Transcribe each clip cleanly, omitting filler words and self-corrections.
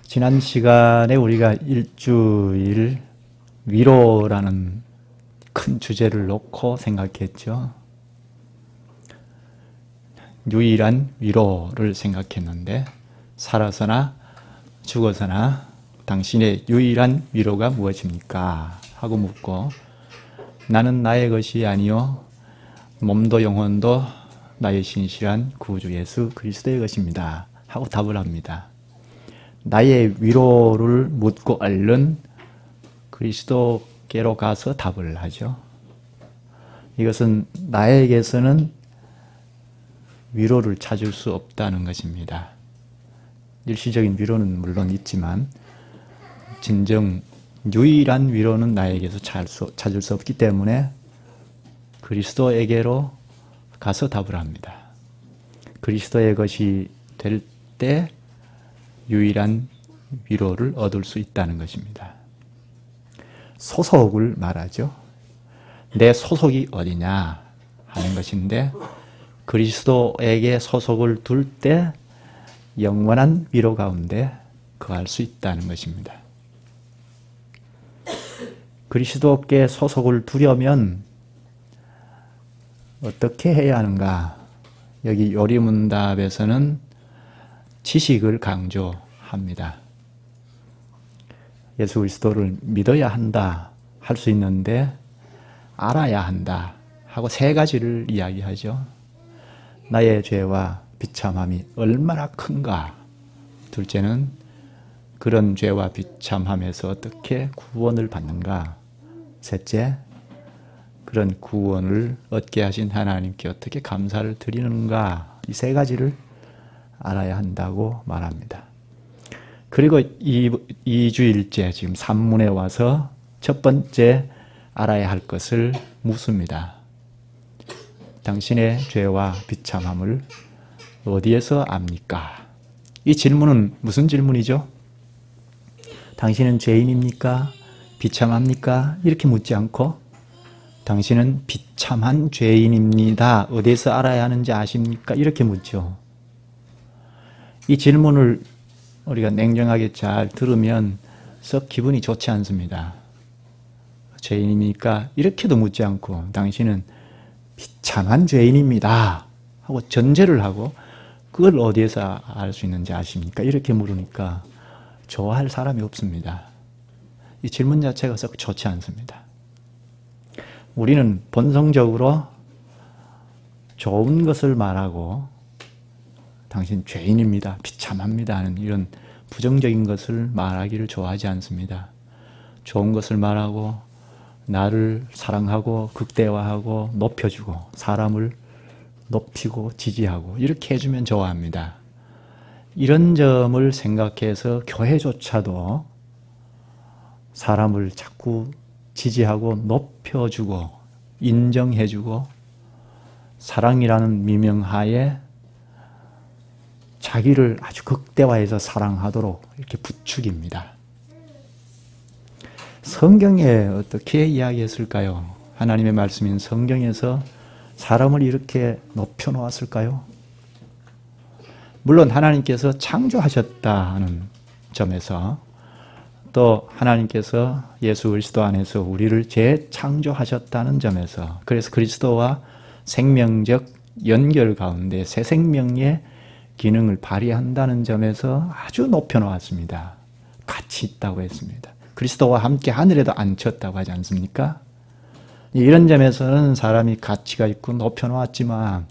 지난 시간에 우리가 일주일 위로라는 큰 주제를 놓고 생각했죠. 유일한 위로를 생각했는데, 살아서나 죽어서나 당신의 유일한 위로가 무엇입니까? 하고 묻고, 나는 나의 것이 아니요 몸도 영혼도 나의 신실한 구주 예수 그리스도의 것입니다. 하고 답을 합니다. 나의 위로를 묻고 얼른 그리스도께로 가서 답을 하죠. 이것은 나에게서는 위로를 찾을 수 없다는 것입니다. 일시적인 위로는 물론 있지만 진정 유일한 위로는 나에게서 찾을 수 없기 때문에 그리스도에게로 가서 답을 합니다. 그리스도의 것이 될 때 유일한 위로를 얻을 수 있다는 것입니다. 소속을 말하죠. 내 소속이 어디냐 하는 것인데, 그리스도에게 소속을 둘 때 영원한 위로 가운데 거할 수 있다는 것입니다. 그리스도께 소속을 두려면 어떻게 해야 하는가? 여기 요리문답에서는 지식을 강조합니다. 예수 그리스도를 믿어야 한다 할 수 있는데 알아야 한다 하고 세 가지를 이야기하죠. 나의 죄와 비참함이 얼마나 큰가. 둘째는 그런 죄와 비참함에서 어떻게 구원을 받는가. 셋째, 그런 구원을 얻게 하신 하나님께 어떻게 감사를 드리는가. 이 세 가지를 알아야 한다고 말합니다. 그리고 2주일째 지금 산문에 와서 첫 번째 알아야 할 것을 묻습니다. 당신의 죄와 비참함을 어디에서 압니까? 이 질문은 무슨 질문이죠? 당신은 죄인입니까? 비참합니까? 이렇게 묻지 않고 당신은 비참한 죄인입니다. 어디에서 알아야 하는지 아십니까? 이렇게 묻죠. 이 질문을 우리가 냉정하게 잘 들으면 썩 기분이 좋지 않습니다. 죄인입니까? 이렇게도 묻지 않고 당신은 비참한 죄인입니다 하고 전제를 하고 그걸 어디에서 알 수 있는지 아십니까? 이렇게 물으니까 좋아할 사람이 없습니다. 이 질문 자체가 썩 좋지 않습니다. 우리는 본성적으로 좋은 것을 말하고 당신 죄인입니다, 비참합니다 하는 이런 부정적인 것을 말하기를 좋아하지 않습니다. 좋은 것을 말하고 나를 사랑하고 극대화하고 높여주고 사람을 높이고 지지하고 이렇게 해주면 좋아합니다. 이런 점을 생각해서 교회조차도 사람을 자꾸 지지하고 높여주고 인정해주고 사랑이라는 미명하에 자기를 아주 극대화해서 사랑하도록 이렇게 부추깁니다. 성경에 어떻게 이야기했을까요? 하나님의 말씀인 성경에서 사람을 이렇게 높여놓았을까요? 물론 하나님께서 창조하셨다는 점에서 또 하나님께서 예수 그리스도 안에서 우리를 재창조하셨다는 점에서, 그래서 그리스도와 생명적 연결 가운데 새 생명의 기능을 발휘한다는 점에서 아주 높여놓았습니다. 가치 있다고 했습니다. 그리스도와 함께 하늘에도 앉혔다고 하지 않습니까? 이런 점에서는 사람이 가치가 있고 높여놓았지만,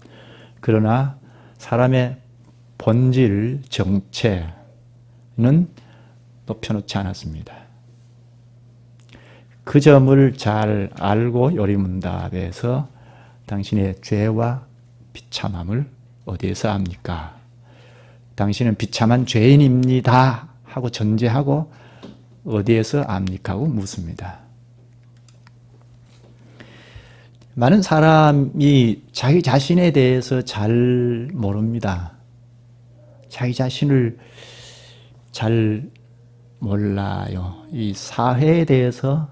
그러나 사람의 본질, 정체는 높여놓지 않았습니다. 그 점을 잘 알고 요리문답에서 당신의 죄와 비참함을 어디에서 압니까? 당신은 비참한 죄인입니다 하고 전제하고 어디에서 압니까? 하고 묻습니다. 많은 사람이 자기 자신에 대해서 잘 모릅니다. 자기 자신을 잘 몰라요. 이 사회에 대해서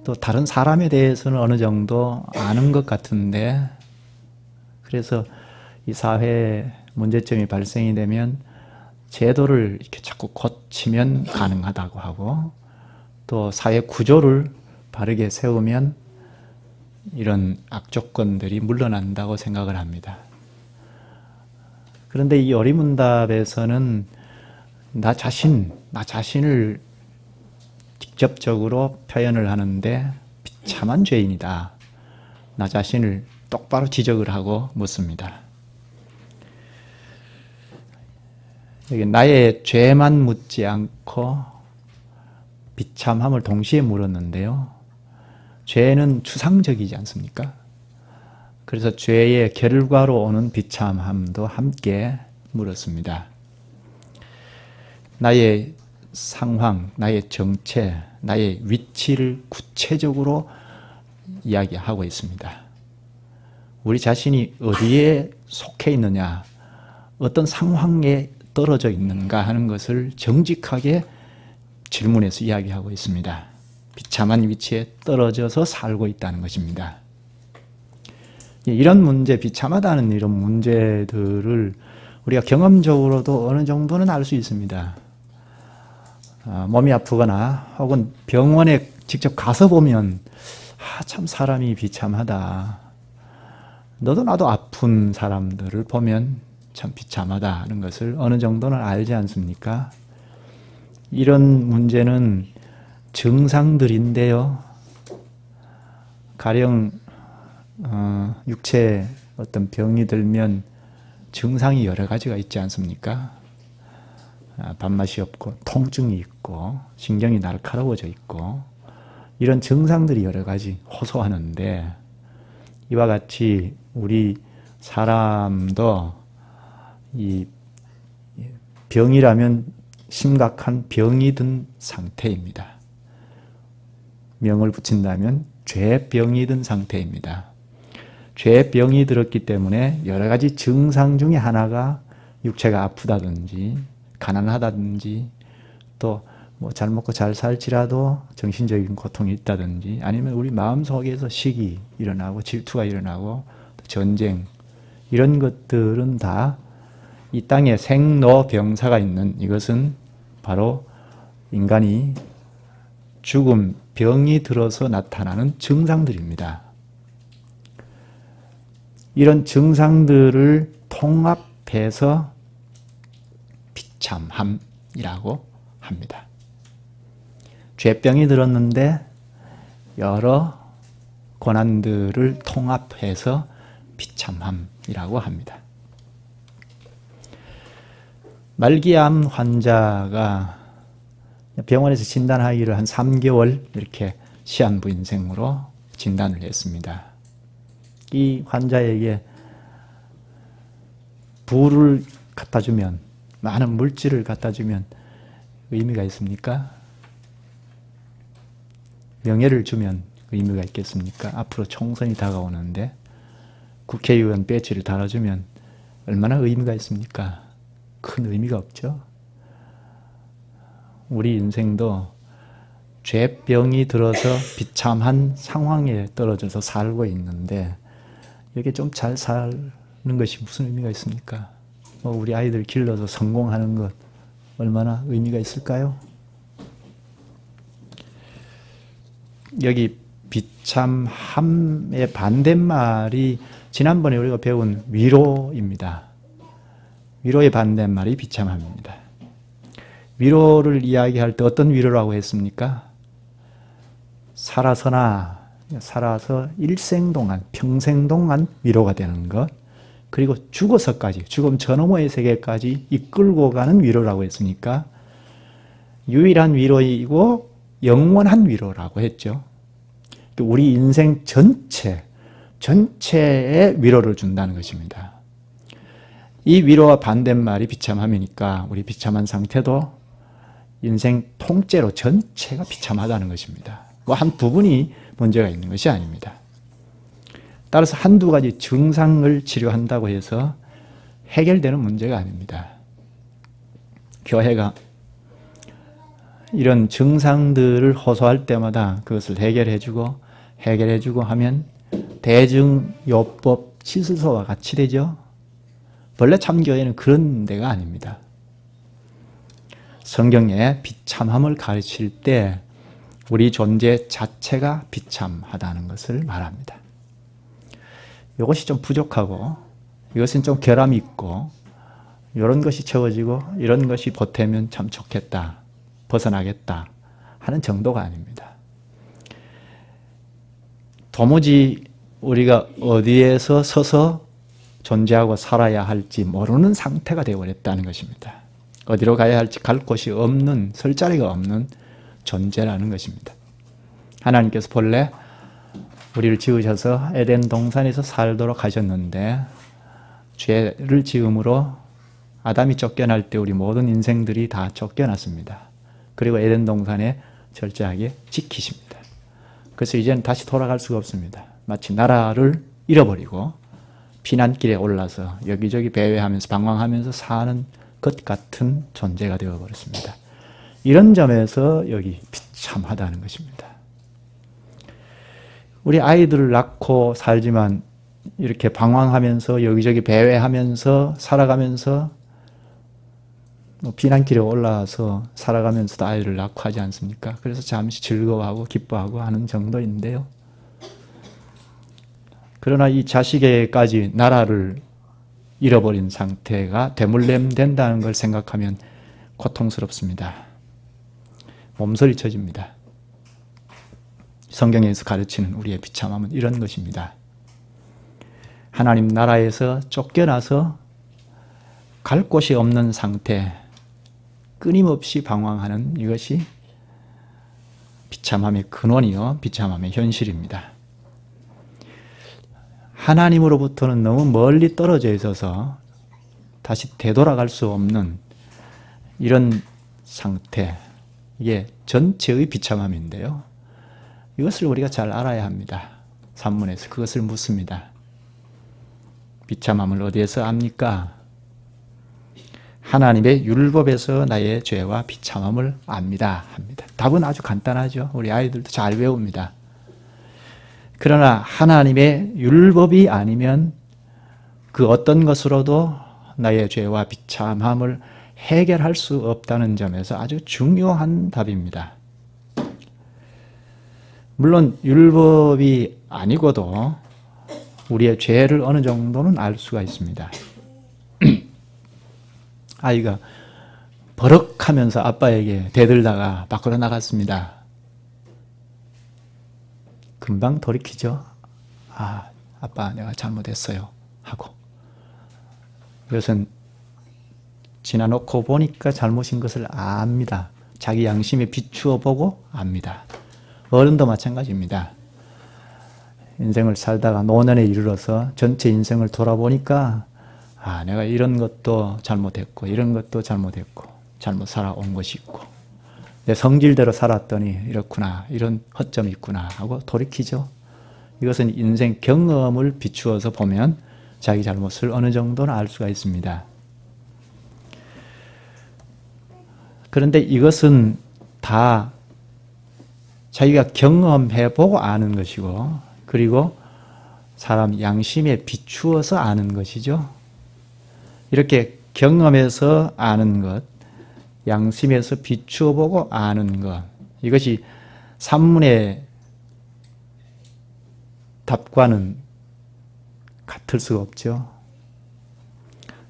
또 다른 사람에 대해서는 어느 정도 아는 것 같은데, 그래서 이 사회에 문제점이 발생이 되면 제도를 이렇게 자꾸 고치면 가능하다고 하고, 또 사회 구조를 바르게 세우면 이런 악조건들이 물러난다고 생각을 합니다. 그런데 이 어리문답에서는 나 자신을 직접적으로 표현을 하는데 비참한 죄인이다. 나 자신을 똑바로 지적을 하고 묻습니다. 여기 나의 죄만 묻지 않고 비참함을 동시에 물었는데요. 죄는 추상적이지 않습니까? 그래서 죄의 결과로 오는 비참함도 함께 물었습니다. 나의 상황, 나의 정체, 나의 위치를 구체적으로 이야기하고 있습니다. 우리 자신이 어디에 속해 있느냐, 어떤 상황에 떨어져 있는가 하는 것을 정직하게 질문해서 이야기하고 있습니다. 비참한 위치에 떨어져서 살고 있다는 것입니다. 이런 문제, 비참하다는 이런 문제들을 우리가 경험적으로도 어느 정도는 알 수 있습니다. 몸이 아프거나 혹은 병원에 직접 가서 보면 참 사람이 비참하다. 너도 나도 아픈 사람들을 보면 참 비참하다는 것을 어느 정도는 알지 않습니까? 이런 문제는 증상들인데요. 가령 육체에 어떤 병이 들면 증상이 여러 가지가 있지 않습니까? 밥맛이 없고 통증이 있고 신경이 날카로워져 있고 이런 증상들이 여러 가지 호소하는데, 이와 같이 우리 사람도 이 병이라면 심각한 병이 든 상태입니다. 명을 붙인다면 죄병이 든 상태입니다. 죄병이 들었기 때문에 여러 가지 증상 중에 하나가 육체가 아프다든지 가난하다든지 또 뭐 잘 먹고 잘 살지라도 정신적인 고통이 있다든지, 아니면 우리 마음속에서 시기 일어나고 질투가 일어나고 전쟁, 이런 것들은 다 이 땅에 생로병사가 있는, 이것은 바로 인간이 죽음, 병이 들어서 나타나는 증상들입니다. 이런 증상들을 통합해서 비참함이라고 합니다. 죄병이 들었는데 여러 고난들을 통합해서 비참함이라고 합니다. 말기암 환자가 병원에서 진단하기를 한 3개월 이렇게 시한부인생으로 진단을 했습니다. 이 환자에게 부를 갖다 주면, 많은 물질을 갖다 주면 의미가 있습니까? 명예를 주면 의미가 있겠습니까? 앞으로 총선이 다가오는데 국회의원 배지를 달아주면 얼마나 의미가 있습니까? 큰 의미가 없죠. 우리 인생도 죄병이 들어서 비참한 상황에 떨어져서 살고 있는데, 이렇게 좀 잘 사는 것이 무슨 의미가 있습니까? 우리 아이들 길러서 성공하는 것 얼마나 의미가 있을까요? 여기 비참함의 반대말이 지난번에 우리가 배운 위로입니다. 위로의 반대말이 비참함입니다. 위로를 이야기할 때 어떤 위로라고 했습니까? 살아서 일생 동안, 평생 동안 위로가 되는 것, 그리고 죽어서까지, 죽음 저 너머의 세계까지 이끌고 가는 위로라고 했으니까 유일한 위로이고 영원한 위로라고 했죠. 우리 인생 전체에 위로를 준다는 것입니다. 이 위로와 반대말이 비참함이니까 우리 비참한 상태도 인생 통째로 전체가 비참하다는 것입니다. 한 부분이 문제가 있는 것이 아닙니다. 따라서 한두 가지 증상을 치료한다고 해서 해결되는 문제가 아닙니다. 교회가 이런 증상들을 호소할 때마다 그것을 해결해주고 하면 대증요법 시술소와 같이 되죠. 본래 참교회는 그런 데가 아닙니다. 성경에 비참함을 가르칠 때 우리 존재 자체가 비참하다는 것을 말합니다. 이것이 좀 부족하고 이것은 좀 결함이 있고 이런 것이 채워지고 이런 것이 보태면 참 좋겠다, 벗어나겠다 하는 정도가 아닙니다. 도무지 우리가 어디에서 서서 존재하고 살아야 할지 모르는 상태가 되어버렸다는 것입니다. 어디로 가야 할지 갈 곳이 없는, 설 자리가 없는 존재라는 것입니다. 하나님께서 본래 우리를 지으셔서 에덴 동산에서 살도록 하셨는데 죄를 지음으로 아담이 쫓겨날 때 우리 모든 인생들이 다 쫓겨났습니다. 그리고 에덴 동산에 철저하게 지키십니다. 그래서 이제는 다시 돌아갈 수가 없습니다. 마치 나라를 잃어버리고 피난길에 올라서 여기저기 배회하면서 방황하면서 사는 것 같은 존재가 되어버렸습니다. 이런 점에서 여기 비참하다는 것입니다. 우리 아이들을 낳고 살지만 이렇게 방황하면서 여기저기 배회하면서 살아가면서 피난길에 올라와서 살아가면서도 아이를 낳고 하지 않습니까? 그래서 잠시 즐거워하고 기뻐하고 하는 정도인데요. 그러나 이 자식에게까지 나라를 잃어버린 상태가 되물림된다는 걸 생각하면 고통스럽습니다. 몸서리쳐집니다. 성경에서 가르치는 우리의 비참함은 이런 것입니다. 하나님 나라에서 쫓겨나서 갈 곳이 없는 상태, 끊임없이 방황하는 이것이 비참함의 근원이요, 비참함의 현실입니다. 하나님으로부터는 너무 멀리 떨어져 있어서 다시 되돌아갈 수 없는 이런 상태, 이게 전체의 비참함인데요. 이것을 우리가 잘 알아야 합니다. 산문에서 그것을 묻습니다. 비참함을 어디에서 압니까? 하나님의 율법에서 나의 죄와 비참함을 압니다. 합니다. 답은 아주 간단하죠. 우리 아이들도 잘 외웁니다. 그러나 하나님의 율법이 아니면 그 어떤 것으로도 나의 죄와 비참함을 해결할 수 없다는 점에서 아주 중요한 답입니다. 물론 율법이 아니고도 우리의 죄를 어느 정도는 알 수가 있습니다. 아이가 버럭하면서 아빠에게 대들다가 밖으로 나갔습니다. 금방 돌이키죠. 아, 아빠 내가 잘못했어요 하고. 이것은 지나놓고 보니까 잘못인 것을 압니다. 자기 양심에 비추어 보고 압니다. 어른도 마찬가지입니다. 인생을 살다가 노년에 이르러서 전체 인생을 돌아보니까 아, 내가 이런 것도 잘못했고 이런 것도 잘못했고 잘못 살아온 것이 있고 내 성질대로 살았더니 이렇구나, 이런 허점이 있구나 하고 돌이키죠. 이것은 인생 경험을 비추어서 보면 자기 잘못을 어느 정도는 알 수가 있습니다. 그런데 이것은 다 자기가 경험해보고 아는 것이고, 그리고 사람 양심에 비추어서 아는 것이죠. 이렇게 경험해서 아는 것, 양심에서 비추어 보고 아는 것, 이것이 산문의 답과는 같을 수가 없죠.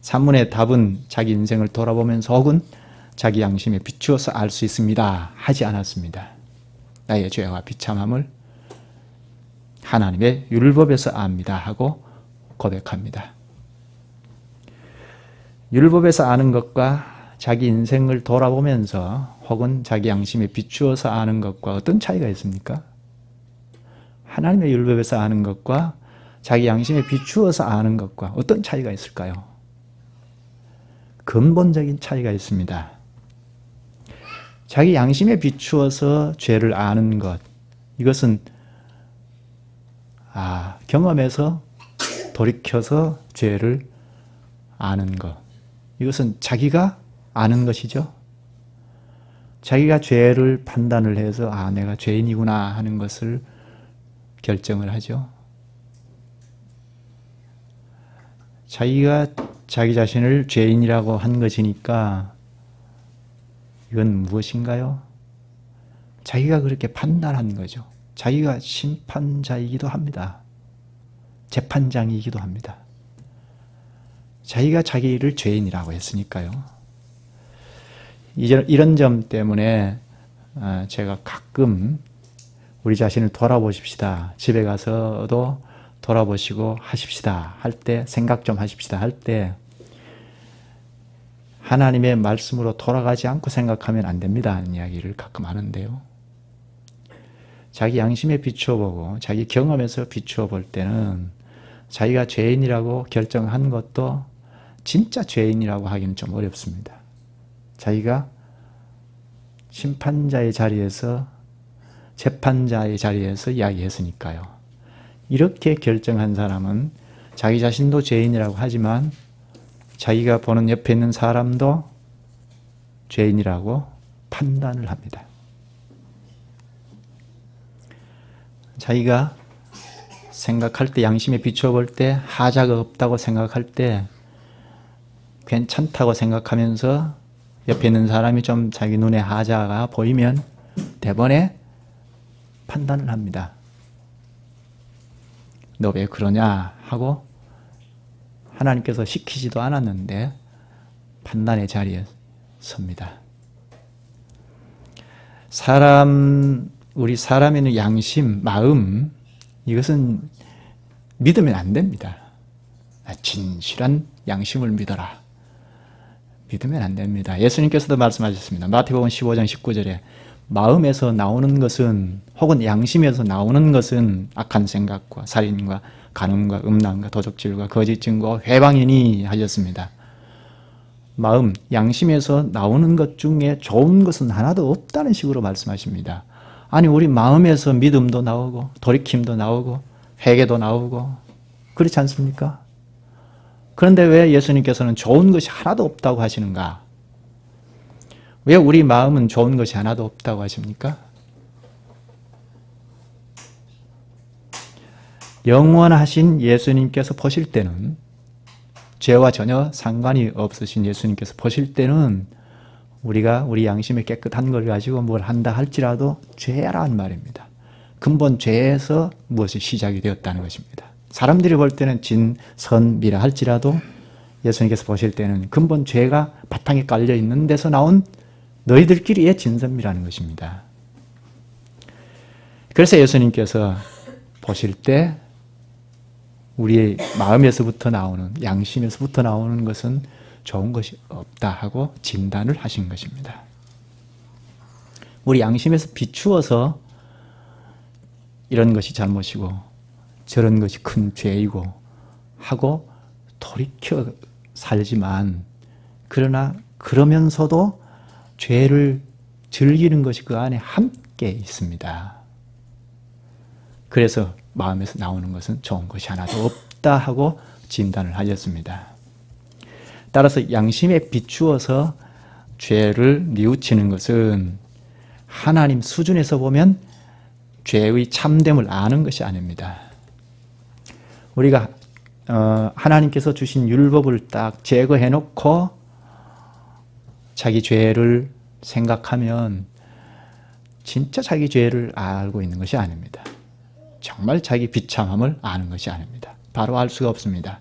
산문의 답은 자기 인생을 돌아보면서 혹은 자기 양심에 비추어서 알 수 있습니다 하지 않았습니다. 나의 죄와 비참함을 하나님의 율법에서 압니다 하고 고백합니다. 율법에서 아는 것과 자기 인생을 돌아보면서 혹은 자기 양심에 비추어서 아는 것과 어떤 차이가 있습니까? 하나님의 율법에서 아는 것과 자기 양심에 비추어서 아는 것과 어떤 차이가 있을까요? 근본적인 차이가 있습니다. 자기 양심에 비추어서 죄를 아는 것, 이것은 경험해서 돌이켜서 죄를 아는 것, 이것은 자기가 아는 것이죠. 자기가 죄를 판단을 해서 내가 죄인이구나 하는 것을 결정을 하죠. 자기가 자기 자신을 죄인이라고 한 것이니까 이건 무엇인가요? 자기가 그렇게 판단한 거죠. 자기가 심판자이기도 합니다. 재판장이기도 합니다. 자기가 자기를 죄인이라고 했으니까요. 이런 점 때문에 제가 가끔 우리 자신을 돌아보십시다. 집에 가서도 돌아보시고 하십시다. 할 때, 생각 좀 하십시다. 할 때 하나님의 말씀으로 돌아가지 않고 생각하면 안 됩니다. 하는 이야기를 가끔 하는데요. 자기 양심에 비추어 보고 자기 경험에서 비추어 볼 때는 자기가 죄인이라고 결정한 것도 진짜 죄인이라고 하기는 좀 어렵습니다. 자기가 심판자의 자리에서 재판자의 자리에서 이야기했으니까요. 이렇게 결정한 사람은 자기 자신도 죄인이라고 하지만 자기가 보는 옆에 있는 사람도 죄인이라고 판단을 합니다. 자기가 생각할 때, 양심에 비추어 볼 때 하자가 없다고 생각할 때 괜찮다고 생각하면서 옆에 있는 사람이 좀 자기 눈에 하자가 보이면 대번에 판단을 합니다. 너 왜 그러냐 하고 하나님께서 시키지도 않았는데 판단의 자리에 섭니다. 우리 사람의 있는 양심, 마음, 이것은 믿으면 안 됩니다. 진실한 양심을 믿어라. 믿으면 안 됩니다. 예수님께서도 말씀하셨습니다. 마태복음 15장 19절에 마음에서 나오는 것은, 혹은 양심에서 나오는 것은 악한 생각과 살인과 간음과 음란과 도적질과 거짓 증거와 회방이니 하셨습니다. 마음, 양심에서 나오는 것 중에 좋은 것은 하나도 없다는 식으로 말씀하십니다. 아니, 우리 마음에서 믿음도 나오고 돌이킴도 나오고 회개도 나오고 그렇지 않습니까? 그런데 왜 예수님께서는 좋은 것이 하나도 없다고 하시는가? 왜 우리 마음은 좋은 것이 하나도 없다고 하십니까? 영원하신 예수님께서 보실 때는, 죄와 전혀 상관이 없으신 예수님께서 보실 때는 우리가 우리 양심이 깨끗한 걸 가지고 뭘 한다 할지라도 죄라는 말입니다. 근본 죄에서 무엇이 시작이 되었다는 것입니다. 사람들이 볼 때는 진, 선, 미라 할지라도 예수님께서 보실 때는 근본 죄가 바탕에 깔려 있는 데서 나온 너희들끼리의 진선미라는 것입니다. 그래서 예수님께서 보실 때 우리의 마음에서부터 나오는, 양심에서부터 나오는 것은 좋은 것이 없다 하고 진단을 하신 것입니다. 우리 양심에서 비추어서 이런 것이 잘못이고 저런 것이 큰 죄이고 하고 돌이켜 살지만, 그러나 그러면서도 죄를 즐기는 것이 그 안에 함께 있습니다. 그래서 마음에서 나오는 것은 좋은 것이 하나도 없다 하고 진단을 하셨습니다. 따라서 양심에 비추어서 죄를 뉘우치는 것은 하나님 수준에서 보면 죄의 참됨을 아는 것이 아닙니다. 우리가 하나님께서 주신 율법을 딱 제거해 놓고 자기 죄를 생각하면 진짜 자기 죄를 알고 있는 것이 아닙니다. 정말 자기 비참함을 아는 것이 아닙니다. 바로 알 수가 없습니다.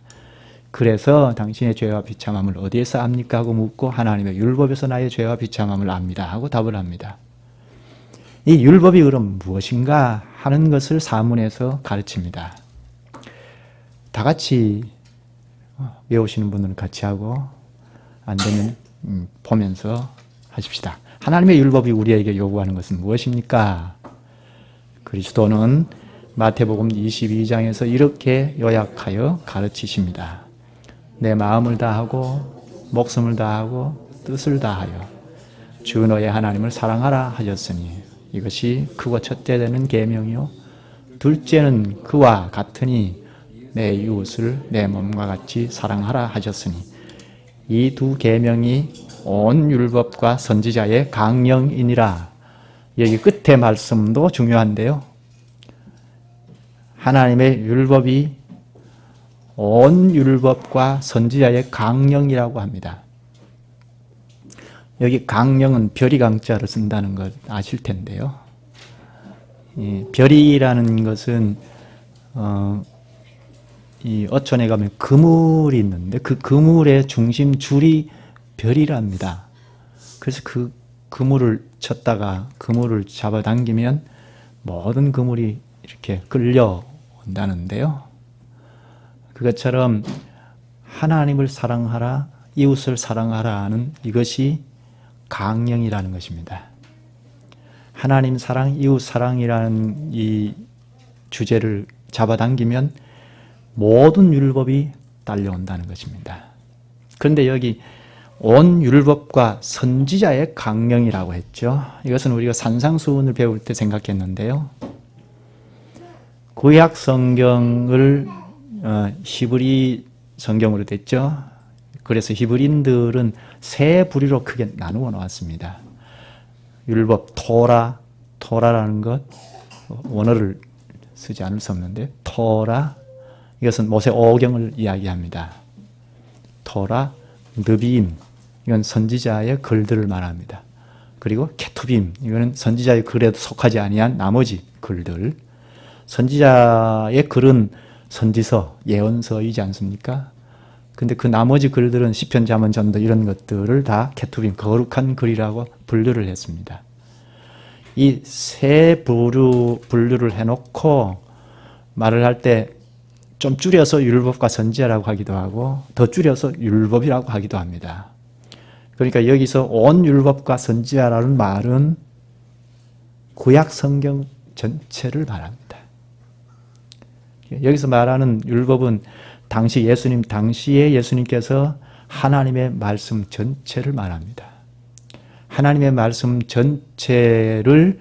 그래서 당신의 죄와 비참함을 어디에서 압니까? 하고 묻고 하나님의 율법에서 나의 죄와 비참함을 압니다 하고 답을 합니다. 이 율법이 그럼 무엇인가 하는 것을 사문에서 가르칩니다. 다 같이 외우시는 분들은 같이 하고 안 되면 보면서 하십시다. 하나님의 율법이 우리에게 요구하는 것은 무엇입니까? 그리스도는 마태복음 22장에서 이렇게 요약하여 가르치십니다. 내 마음을 다하고 목숨을 다하고 뜻을 다하여 주 너의 하나님을 사랑하라 하셨으니 이것이 크고 첫째 되는 계명이요 둘째는 그와 같으니 내 이웃을 내 몸과 같이 사랑하라 하셨으니, 이 두 계명이 온 율법과 선지자의 강령이니라. 여기 끝에 말씀도 중요한데요. 하나님의 율법이 온 율법과 선지자의 강령이라고 합니다. 여기 강령은 별이 강자를 쓴다는 걸 아실 텐데요. 별이라는 것은 이 어촌에 가면 그물이 있는데 그 그물의 중심 줄이 별이랍니다. 그래서 그 그물을 쳤다가 그물을 잡아당기면 모든 그물이 이렇게 끌려온다는데요. 그것처럼 하나님을 사랑하라, 이웃을 사랑하라는 이것이 강령이라는 것입니다. 하나님 사랑, 이웃 사랑이라는 이 주제를 잡아당기면 모든 율법이 딸려온다는 것입니다. 그런데 여기 온 율법과 선지자의 강령이라고 했죠. 이것은 우리가 산상수훈을 배울 때 생각했는데요. 구약 성경을 히브리 성경으로 됐죠. 그래서 히브리인들은 세 부류로 크게 나누어 놓았습니다. 율법, 토라라는 것, 원어를 쓰지 않을 수 없는데 토라, 이것은 모세 오경을 이야기합니다. 토라, 느비임, 이건 선지자의 글들을 말합니다. 그리고 케투빔, 이거는 선지자의 글에도 속하지 아니한 나머지 글들. 선지자의 글은 선지서, 예언서이지 않습니까? 근데 그 나머지 글들은 시편, 잠언, 전도 이런 것들을 다 케투빔, 거룩한 글이라고 분류를 했습니다. 이 세 분류를 해놓고 말을 할 때 좀 줄여서 율법과 선지자라고 하기도 하고 더 줄여서 율법이라고 하기도 합니다. 그러니까 여기서 온 율법과 선지자라는 말은 구약 성경 전체를 말합니다. 여기서 말하는 율법은 당시에 예수님께서 하나님의 말씀 전체를 말합니다. 하나님의 말씀 전체를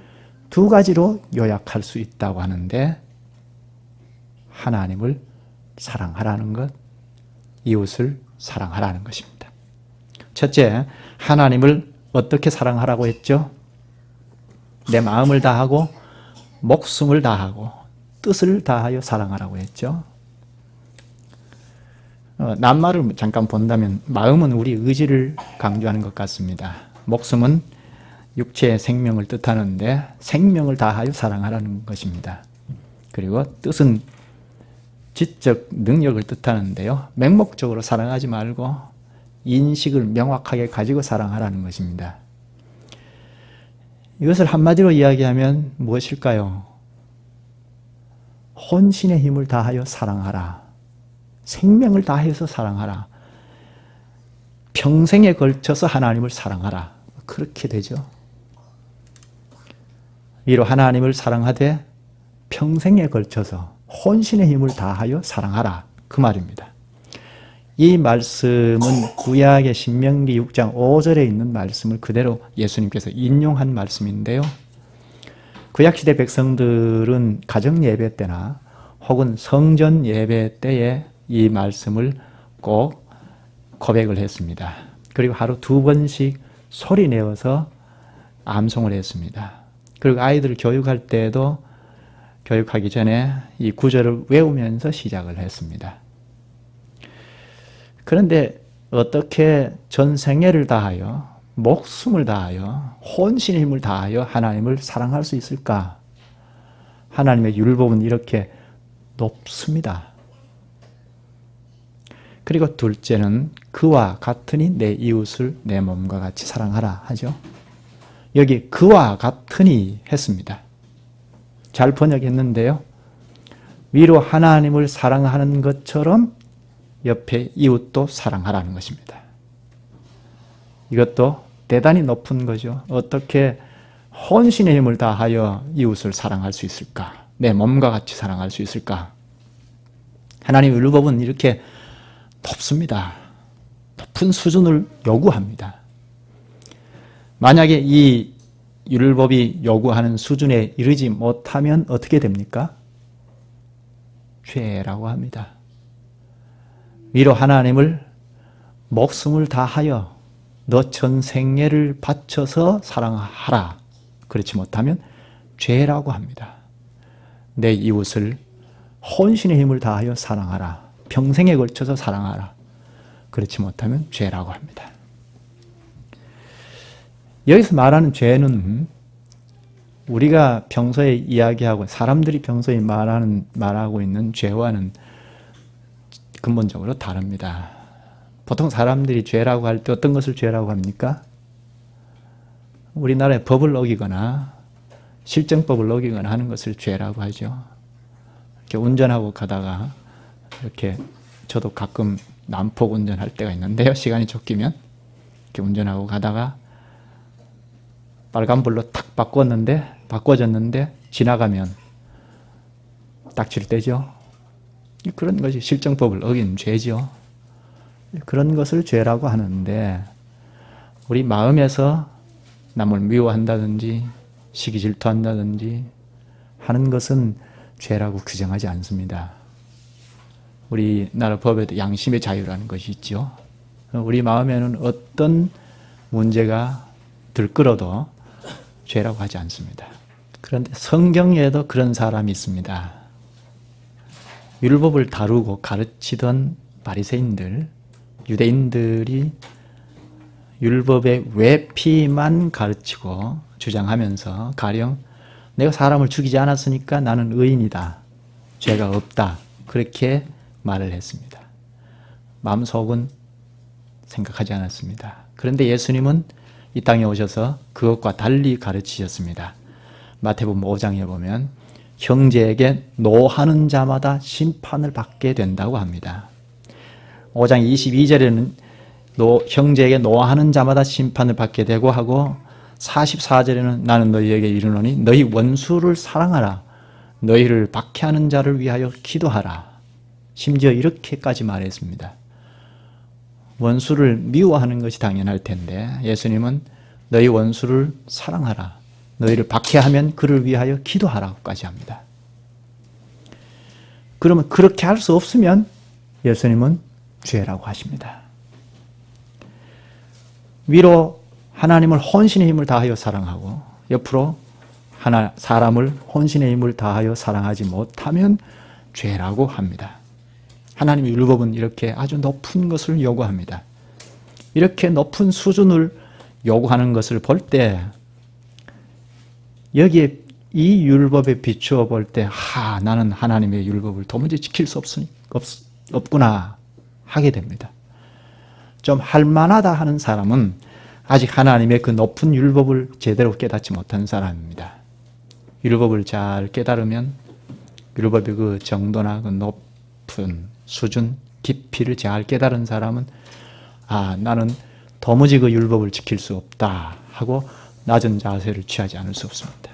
두 가지로 요약할 수 있다고 하는데 하나님을 사랑하라는 것, 이웃을 사랑하라는 것입니다. 첫째, 하나님을 어떻게 사랑하라고 했죠? 내 마음을 다하고 목숨을 다하고 뜻을 다하여 사랑하라고 했죠. 낱말을 잠깐 본다면 마음은 우리 의지를 강조하는 것 같습니다. 목숨은 육체의 생명을 뜻하는데 생명을 다하여 사랑하라는 것입니다. 그리고 뜻은 지적 능력을 뜻하는데요. 맹목적으로 사랑하지 말고 인식을 명확하게 가지고 사랑하라는 것입니다. 이것을 한마디로 이야기하면 무엇일까요? 혼신의 힘을 다하여 사랑하라. 생명을 다해서 사랑하라. 평생에 걸쳐서 하나님을 사랑하라. 그렇게 되죠. 위로 하나님을 사랑하되 평생에 걸쳐서 혼신의 힘을 다하여 사랑하라. 그 말입니다. 이 말씀은 구약의 신명기 6장 5절에 있는 말씀을 그대로 예수님께서 인용한 말씀인데요. 구약시대 백성들은 가정 예배 때나 혹은 성전 예배 때에 이 말씀을 꼭 고백을 했습니다. 그리고 하루 2번씩 소리 내어서 암송을 했습니다. 그리고 아이들을 교육할 때도 교육하기 전에 이 구절을 외우면서 시작을 했습니다. 그런데 어떻게 전 생애를 다하여 목숨을 다하여 혼신의 힘을 다하여 하나님을 사랑할 수 있을까? 하나님의 율법은 이렇게 높습니다. 그리고 둘째는 그와 같으니 내 이웃을 내 몸과 같이 사랑하라 하죠. 여기 그와 같으니 했습니다. 잘 번역했는데요. 위로 하나님을 사랑하는 것처럼 옆에 이웃도 사랑하라는 것입니다. 이것도 대단히 높은 거죠. 어떻게 혼신의 힘을 다하여 이웃을 사랑할 수 있을까? 내 몸과 같이 사랑할 수 있을까? 하나님의 율법은 이렇게 높습니다. 높은 수준을 요구합니다. 만약에 이 율법이 요구하는 수준에 이르지 못하면 어떻게 됩니까? 죄라고 합니다. 위로 하나님을 목숨을 다하여 너 전생애를 바쳐서 사랑하라. 그렇지 못하면 죄라고 합니다. 내 이웃을 혼신의 힘을 다하여 사랑하라. 평생에 걸쳐서 사랑하라. 그렇지 못하면 죄라고 합니다. 여기서 말하는 죄는 우리가 평소에 이야기하고 사람들이 평소에 말하고 있는 죄와는 근본적으로 다릅니다. 보통 사람들이 죄라고 할 때 어떤 것을 죄라고 합니까? 우리나라의 법을 어기거나 실정법을 어기거나 하는 것을 죄라고 하죠. 이렇게 운전하고 가다가 이렇게 저도 가끔 난폭 운전할 때가 있는데요. 시간이 쫓기면 이렇게 운전하고 가다가 빨간불로 탁 바꿔졌는데 지나가면 딱칠 때죠. 그런 것이 실정법을 어긴 죄죠. 그런 것을 죄라고 하는데 우리 마음에서 남을 미워한다든지 시기 질투한다든지 하는 것은 죄라고 규정하지 않습니다. 우리나라 법에도 양심의 자유라는 것이 있죠. 우리 마음에는 어떤 문제가 들끓어도 죄라고 하지 않습니다. 그런데 성경에도 그런 사람이 있습니다. 율법을 다루고 가르치던 바리새인들, 유대인들이 율법의 외피만 가르치고 주장하면서 가령 내가 사람을 죽이지 않았으니까 나는 의인이다. 죄가 없다. 그렇게 말을 했습니다. 마음속은 생각하지 않았습니다. 그런데 예수님은 이 땅에 오셔서 그것과 달리 가르치셨습니다. 마태복음 5장에 보면 형제에게 노하는 자마다 심판을 받게 된다고 합니다. 5장 22절에는 형제에게 노하는 자마다 심판을 받게 되고 하고 44절에는 나는 너희에게 이르노니 너희 원수를 사랑하라. 너희를 박해하는 자를 위하여 기도하라. 심지어 이렇게까지 말했습니다. 원수를 미워하는 것이 당연할 텐데 예수님은 너희 원수를 사랑하라. 너희를 박해하면 그를 위하여 기도하라고까지 합니다. 그러면 그렇게 할 수 없으면 예수님은 죄라고 하십니다. 위로 하나님을 혼신의 힘을 다하여 사랑하고 옆으로 사람을 혼신의 힘을 다하여 사랑하지 못하면 죄라고 합니다. 하나님의 율법은 이렇게 아주 높은 것을 요구합니다. 이렇게 높은 수준을 요구하는 것을 볼 때 여기에 이 율법에 비추어 볼 때 나는 하나님의 율법을 도무지 지킬 수 없구나 하게 됩니다. 좀 할만하다 하는 사람은 아직 하나님의 그 높은 율법을 제대로 깨닫지 못한 사람입니다. 율법을 잘 깨달으면 율법의 그 정도나 그 높은 수준, 깊이를 잘 깨달은 사람은 나는 도무지 그 율법을 지킬 수 없다 하고 낮은 자세를 취하지 않을 수 없습니다.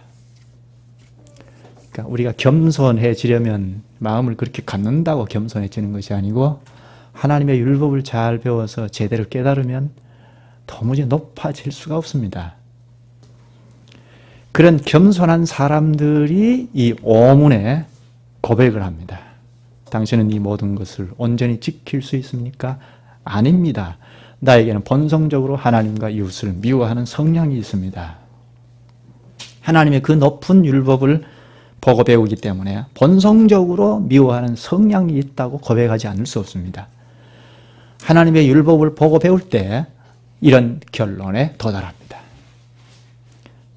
그러니까 우리가 겸손해지려면 마음을 그렇게 갖는다고 겸손해지는 것이 아니고 하나님의 율법을 잘 배워서 제대로 깨달으면 도무지 높아질 수가 없습니다. 그런 겸손한 사람들이 이 오문에 고백을 합니다. 당신은 이 모든 것을 온전히 지킬 수 있습니까? 아닙니다. 나에게는 본성적으로 하나님과 이웃을 미워하는 성향이 있습니다. 하나님의 그 높은 율법을 보고 배우기 때문에 본성적으로 미워하는 성향이 있다고 고백하지 않을 수 없습니다. 하나님의 율법을 보고 배울 때 이런 결론에 도달합니다.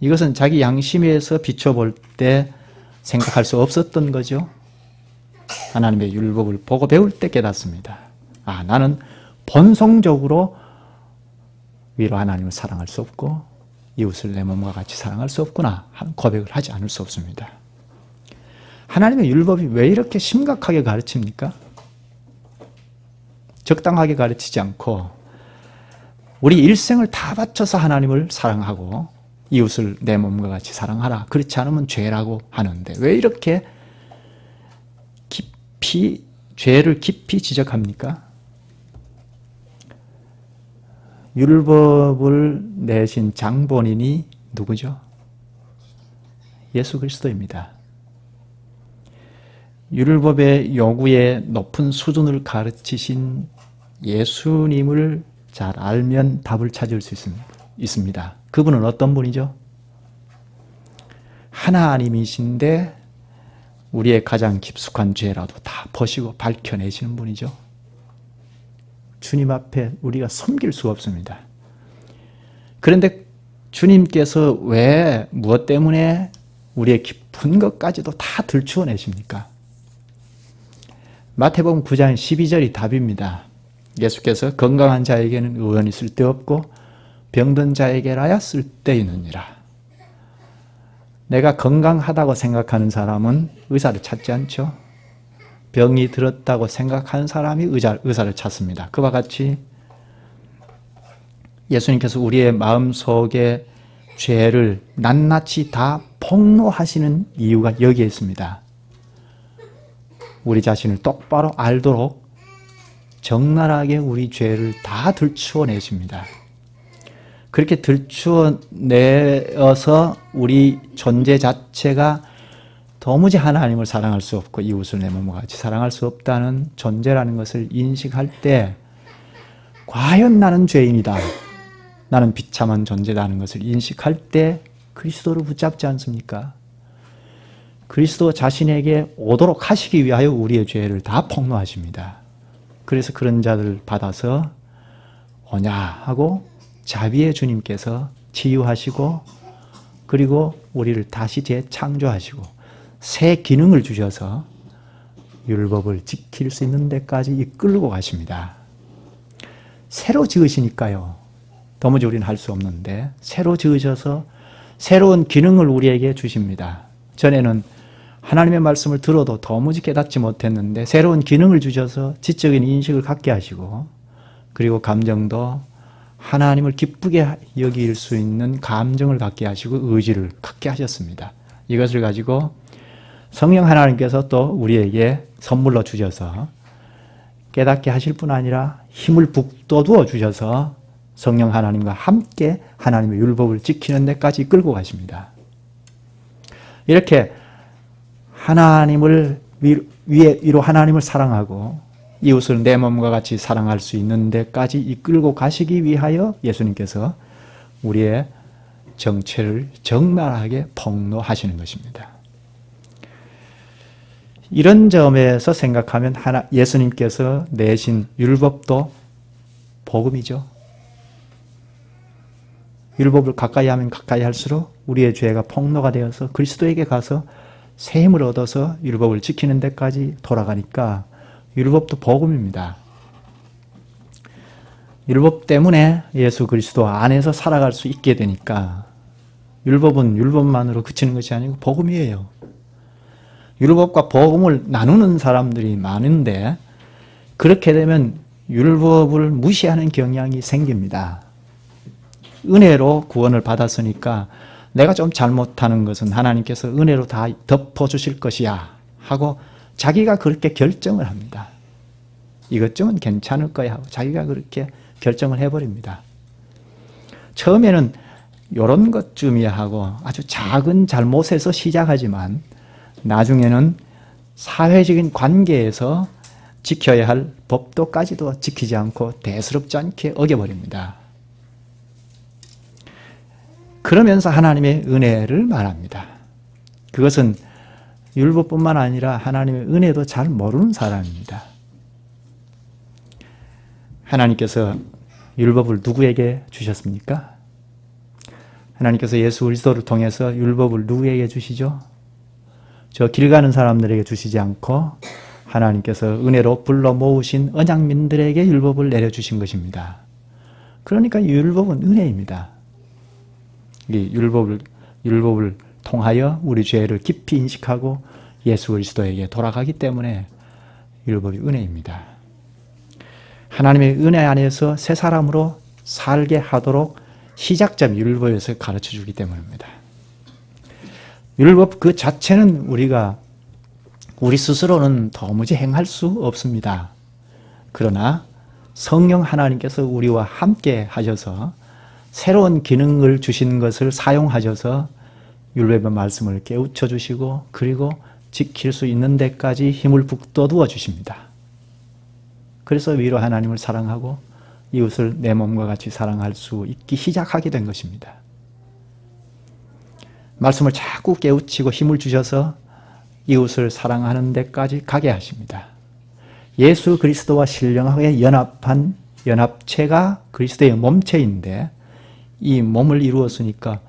이것은 자기 양심에서 비춰볼 때 생각할 수 없었던 거죠. 하나님의 율법을 보고 배울 때 깨닫습니다. 나는 본성적으로 위로 하나님을 사랑할 수 없고 이웃을 내 몸과 같이 사랑할 수 없구나 하는 고백을 하지 않을 수 없습니다. 하나님의 율법이 왜 이렇게 심각하게 가르칩니까? 적당하게 가르치지 않고 우리 일생을 다 바쳐서 하나님을 사랑하고 이웃을 내 몸과 같이 사랑하라. 그렇지 않으면 죄라고 하는데 왜 이렇게 죄를 깊이 지적합니까? 율법을 내신 장본인이 누구죠? 예수 그리스도입니다. 율법의 요구의 높은 수준을 가르치신 예수님을 잘 알면 답을 찾을 수 있습니다. 그분은 어떤 분이죠? 하나님이신데 우리의 가장 깊숙한 죄라도 다 보시고 밝혀내시는 분이죠. 주님 앞에 우리가 섬길 수가 없습니다. 그런데 주님께서 왜 무엇 때문에 우리의 깊은 것까지도 다 들추어내십니까? 마태복음 9장 12절이 답입니다. 예수께서 건강한 자에게는 의원이 쓸데없고 병든 자에게라야 쓸데있느니라. 내가 건강하다고 생각하는 사람은 의사를 찾지 않죠. 병이 들었다고 생각하는 사람이 의사를 찾습니다. 그와 같이 예수님께서 우리의 마음속에 죄를 낱낱이 다 폭로하시는 이유가 여기에 있습니다. 우리 자신을 똑바로 알도록 적나라하게 우리 죄를 다 들추어내십니다. 그렇게 들추어내어서 우리 존재 자체가 도무지 하나님을 사랑할 수 없고 이웃을 내 몸과 같이 사랑할 수 없다는 존재라는 것을 인식할 때 과연 나는 죄인이다. 나는 비참한 존재라는 것을 인식할 때 그리스도를 붙잡지 않습니까? 그리스도 자신에게 오도록 하시기 위하여 우리의 죄를 다 폭로하십니다. 그래서 그런 자들을 받아서 오냐 하고 자비의 주님께서 치유하시고 그리고 우리를 다시 재창조하시고 새 기능을 주셔서 율법을 지킬 수 있는 데까지 이끌고 가십니다. 새로 지으시니까요. 도무지 우리는 할 수 없는데 새로 지으셔서 새로운 기능을 우리에게 주십니다. 전에는 하나님의 말씀을 들어도 도무지 깨닫지 못했는데 새로운 기능을 주셔서 지적인 인식을 갖게 하시고 그리고 감정도 하나님을 기쁘게 여길 수 있는 감정을 갖게 하시고 의지를 갖게 하셨습니다. 이것을 가지고 성령 하나님께서 또 우리에게 선물로 주셔서 깨닫게 하실 뿐 아니라 힘을 북돋워 주셔서 성령 하나님과 함께 하나님의 율법을 지키는 데까지 끌고 가십니다. 이렇게 하나님을 위로 하나님을 사랑하고 이웃을 내 몸과 같이 사랑할 수 있는 데까지 이끌고 가시기 위하여 예수님께서 우리의 정체를 적나라하게 폭로하시는 것입니다. 이런 점에서 생각하면 예수님께서 내신 율법도 복음이죠. 율법을 가까이 하면 가까이 할수록 우리의 죄가 폭로가 되어서 그리스도에게 가서 새 힘을 얻어서 율법을 지키는 데까지 돌아가니까 율법도 복음입니다. 율법 때문에 예수 그리스도 안에서 살아갈 수 있게 되니까 율법은 율법만으로 그치는 것이 아니고 복음이에요. 율법과 복음을 나누는 사람들이 많은데 그렇게 되면 율법을 무시하는 경향이 생깁니다. 은혜로 구원을 받았으니까 내가 좀 잘못하는 것은 하나님께서 은혜로 다 덮어주실 것이야 하고 자기가 그렇게 결정을 합니다. 이것 좀은 괜찮을 거야 하고 자기가 그렇게 결정을 해버립니다. 처음에는 이런 것쯤이야 하고 아주 작은 잘못에서 시작하지만 나중에는 사회적인 관계에서 지켜야 할 법도까지도 지키지 않고 대수롭지 않게 어겨버립니다. 그러면서 하나님의 은혜를 말합니다. 그것은 율법뿐만 아니라 하나님의 은혜도 잘 모르는 사람입니다. 하나님께서 율법을 누구에게 주셨습니까? 하나님께서 예수 그리스도를 통해서 율법을 누구에게 주시죠? 저 길 가는 사람들에게 주시지 않고 하나님께서 은혜로 불러 모으신 언약민들에게 율법을 내려주신 것입니다. 그러니까 율법은 은혜입니다. 이 율법을 통하여 우리 죄를 깊이 인식하고 예수 그리스도에게 돌아가기 때문에 율법이 은혜입니다. 하나님의 은혜 안에서 새 사람으로 살게 하도록 시작점이 율법에서 가르쳐주기 때문입니다. 율법 그 자체는 우리 스스로는 도무지 행할 수 없습니다. 그러나 성령 하나님께서 우리와 함께 하셔서 새로운 기능을 주신 것을 사용하셔서 율법의 말씀을 깨우쳐 주시고 그리고 지킬 수 있는 데까지 힘을 북돋워 주십니다. 그래서 위로 하나님을 사랑하고 이웃을 내 몸과 같이 사랑할 수 있기 시작하게 된 것입니다. 말씀을 자꾸 깨우치고 힘을 주셔서 이웃을 사랑하는 데까지 가게 하십니다. 예수 그리스도와 신령하게 연합한 연합체가 그리스도의 몸체인데 이 몸을 이루었으니까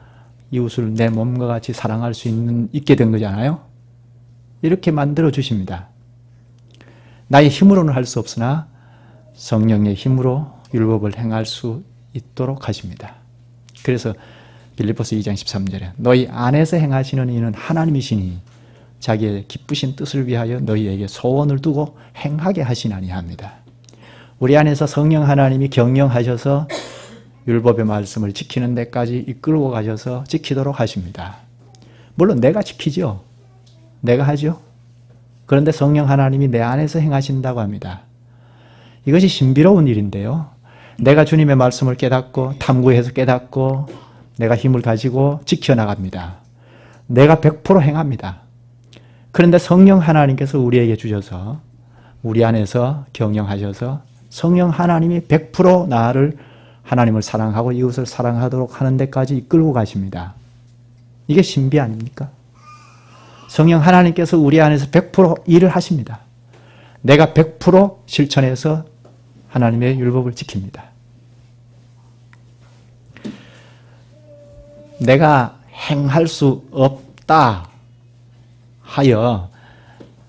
이웃을 내 몸과 같이 사랑할 수 있게 된 거잖아요. 이렇게 만들어 주십니다. 나의 힘으로는 할 수 없으나 성령의 힘으로 율법을 행할 수 있도록 하십니다. 그래서 빌립보서 2장 13절에 너희 안에서 행하시는 이는 하나님이시니 자기의 기쁘신 뜻을 위하여 너희에게 소원을 두고 행하게 하시나니 합니다. 우리 안에서 성령 하나님이 경영하셔서 율법의 말씀을 지키는 데까지 이끌고 가셔서 지키도록 하십니다. 물론 내가 지키죠. 내가 하죠. 그런데 성령 하나님이 내 안에서 행하신다고 합니다. 이것이 신비로운 일인데요. 내가 주님의 말씀을 깨닫고 탐구해서 깨닫고 내가 힘을 가지고 지켜나갑니다. 내가 100% 행합니다. 그런데 성령 하나님께서 우리에게 주셔서 우리 안에서 경영하셔서 성령 하나님이 100% 나를 하나님을 사랑하고 이웃을 사랑하도록 하는 데까지 이끌고 가십니다. 이게 신비 아닙니까? 성령 하나님께서 우리 안에서 100% 일을 하십니다. 내가 100% 실천해서 하나님의 율법을 지킵니다. 내가 행할 수 없다 하여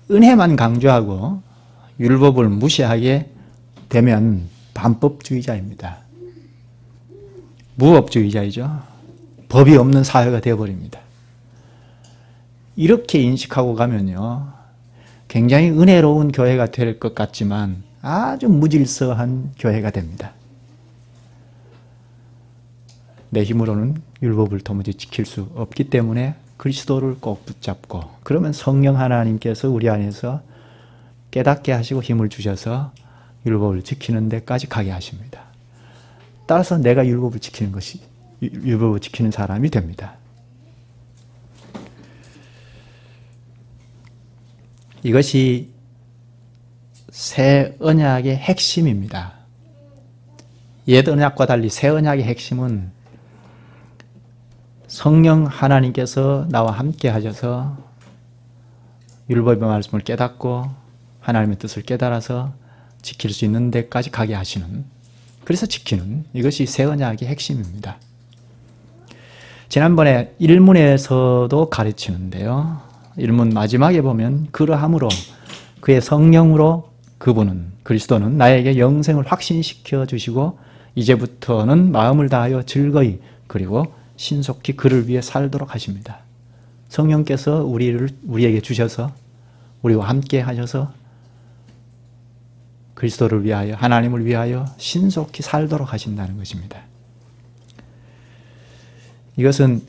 은혜만 강조하고 율법을 무시하게 되면 반법주의자입니다. 무법주의자이죠. 법이 없는 사회가 되어버립니다. 이렇게 인식하고 가면요, 굉장히 은혜로운 교회가 될 것 같지만 아주 무질서한 교회가 됩니다. 내 힘으로는 율법을 도무지 지킬 수 없기 때문에 그리스도를 꼭 붙잡고, 그러면 성령 하나님께서 우리 안에서 깨닫게 하시고 힘을 주셔서 율법을 지키는 데까지 가게 하십니다. 따라서 내가 율법을 지키는 사람이 됩니다. 이것이 새 언약의 핵심입니다. 옛 언약과 달리 새 언약의 핵심은 성령 하나님께서 나와 함께 하셔서 율법의 말씀을 깨닫고 하나님의 뜻을 깨달아서 지킬 수 있는 데까지 가게 하시는, 그래서 지키는, 이것이 새 언약의 핵심입니다. 지난번에 일문에서도 가르치는데요. 일문 마지막에 보면 그러함으로 그의 성령으로 그분은, 그리스도는 나에게 영생을 확신시켜 주시고 이제부터는 마음을 다하여 즐거이 그리고 신속히 그를 위해 살도록 하십니다. 성령께서 우리에게 주셔서 우리와 함께 하셔서 그리스도를 위하여, 하나님을 위하여 신속히 살도록 하신다는 것입니다. 이것은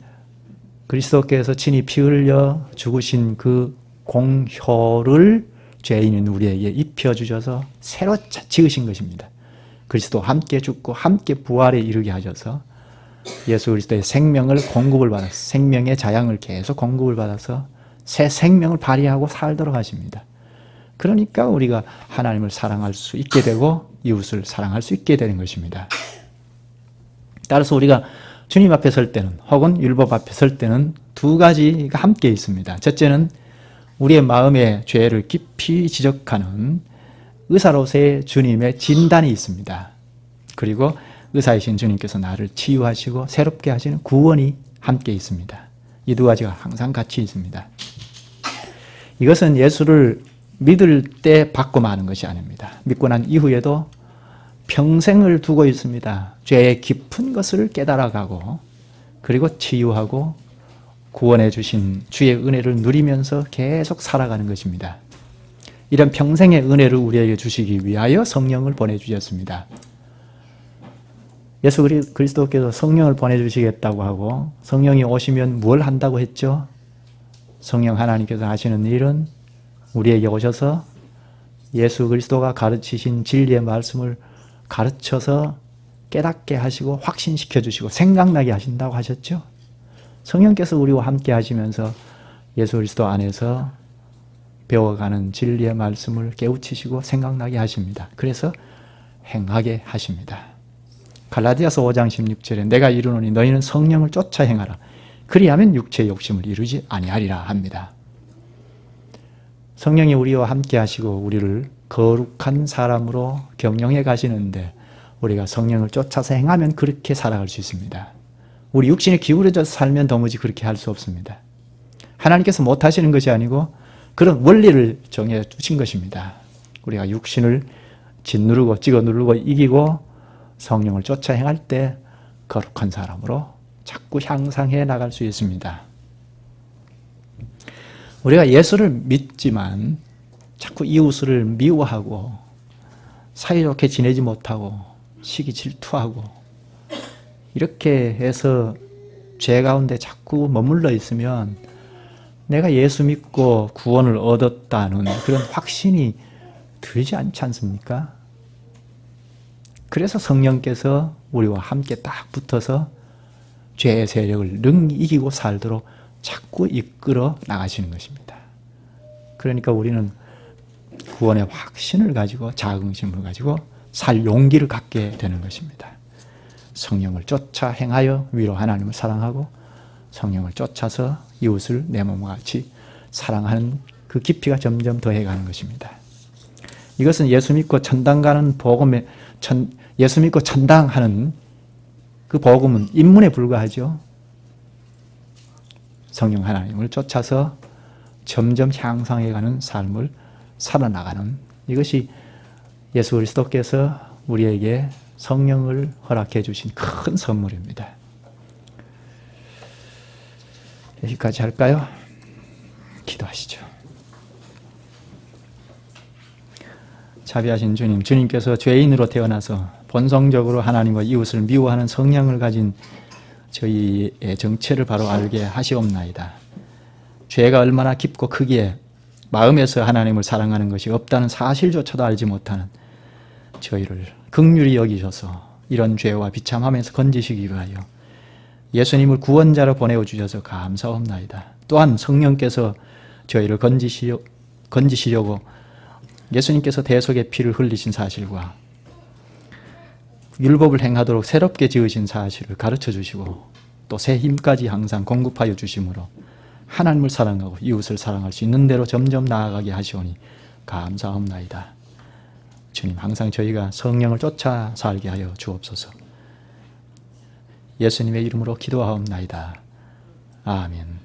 그리스도께서 친히 피 흘려 죽으신 그 공효를 죄인인 우리에게 입혀주셔서 새로 지으신 것입니다. 그리스도와 함께 죽고 함께 부활에 이르게 하셔서 예수 그리스도의 생명을 공급을 받아서, 생명의 자양을 계속 공급을 받아서 새 생명을 발휘하고 살도록 하십니다. 그러니까 우리가 하나님을 사랑할 수 있게 되고 이웃을 사랑할 수 있게 되는 것입니다. 따라서 우리가 주님 앞에 설 때는, 혹은 율법 앞에 설 때는 두 가지가 함께 있습니다. 첫째는 우리의 마음의 죄를 깊이 지적하는 의사로서의 주님의 진단이 있습니다. 그리고 의사이신 주님께서 나를 치유하시고 새롭게 하시는 구원이 함께 있습니다. 이 두 가지가 항상 같이 있습니다. 이것은 예수를 믿을 때 받고 마는 것이 아닙니다. 믿고 난 이후에도 평생을 두고 있습니다. 죄의 깊은 것을 깨달아가고, 그리고 치유하고 구원해 주신 주의 은혜를 누리면서 계속 살아가는 것입니다. 이런 평생의 은혜를 우리에게 주시기 위하여 성령을 보내주셨습니다. 예수 그리스도께서 성령을 보내주시겠다고 하고 성령이 오시면 뭘 한다고 했죠? 성령 하나님께서 하시는 일은 우리에게 오셔서 예수 그리스도가 가르치신 진리의 말씀을 가르쳐서 깨닫게 하시고 확신시켜 주시고 생각나게 하신다고 하셨죠? 성령께서 우리와 함께 하시면서 예수 그리스도 안에서 배워가는 진리의 말씀을 깨우치시고 생각나게 하십니다. 그래서 행하게 하십니다. 갈라디아서 5장 16절에 내가 이르노니 너희는 성령을 쫓아 행하라. 그리하면 육체의 욕심을 이루지 아니하리라 합니다. 성령이 우리와 함께 하시고 우리를 거룩한 사람으로 경영해 가시는데 우리가 성령을 쫓아서 행하면 그렇게 살아갈 수 있습니다. 우리 육신에 기울어져서 살면 도무지 그렇게 할 수 없습니다. 하나님께서 못하시는 것이 아니고 그런 원리를 정해 주신 것입니다. 우리가 육신을 짓누르고 찍어 누르고 이기고 성령을 쫓아 행할 때 거룩한 사람으로 자꾸 향상해 나갈 수 있습니다. 우리가 예수를 믿지만 자꾸 이웃을 미워하고 사이좋게 지내지 못하고 시기 질투하고 이렇게 해서 죄 가운데 자꾸 머물러 있으면 내가 예수 믿고 구원을 얻었다는 그런 확신이 들지 않지 않습니까? 그래서 성령께서 우리와 함께 딱 붙어서 죄의 세력을 능히 이기고 살도록 자꾸 이끌어 나가시는 것입니다. 그러니까 우리는 구원의 확신을 가지고 자긍심을 가지고 살 용기를 갖게 되는 것입니다. 성령을 쫓아 행하여 위로 하나님을 사랑하고 성령을 쫓아서 이웃을 내 몸과 같이 사랑하는 그 깊이가 점점 더해가는 것입니다. 이것은 예수 믿고 천당 가는 복음에 예수 믿고 천당하는 그 복음은 입문에 불과하죠. 성령 하나님을 쫓아서 점점 향상해가는 삶을 살아나가는 이것이 예수 그리스도께서 우리에게 성령을 허락해 주신 큰 선물입니다. 여기까지 할까요? 기도하시죠. 자비하신 주님, 주님께서 죄인으로 태어나서 본성적으로 하나님과 이웃을 미워하는 성향을 가진 저희의 정체를 바로 알게 하시옵나이다. 죄가 얼마나 깊고 크기에 마음에서 하나님을 사랑하는 것이 없다는 사실조차도 알지 못하는 저희를 긍휼히 여기셔서 이런 죄와 비참함에서 건지시기 위하여 예수님을 구원자로 보내주셔서 감사옵나이다. 또한 성령께서 저희를 건지시려고 예수님께서 대속의 피를 흘리신 사실과 율법을 행하도록 새롭게 지으신 사실을 가르쳐 주시고 또 새 힘까지 항상 공급하여 주심으로 하나님을 사랑하고 이웃을 사랑할 수 있는 대로 점점 나아가게 하시오니 감사합나이다. 주님, 항상 저희가 성령을 쫓아 살게 하여 주옵소서. 예수님의 이름으로 기도하옵나이다. 아멘.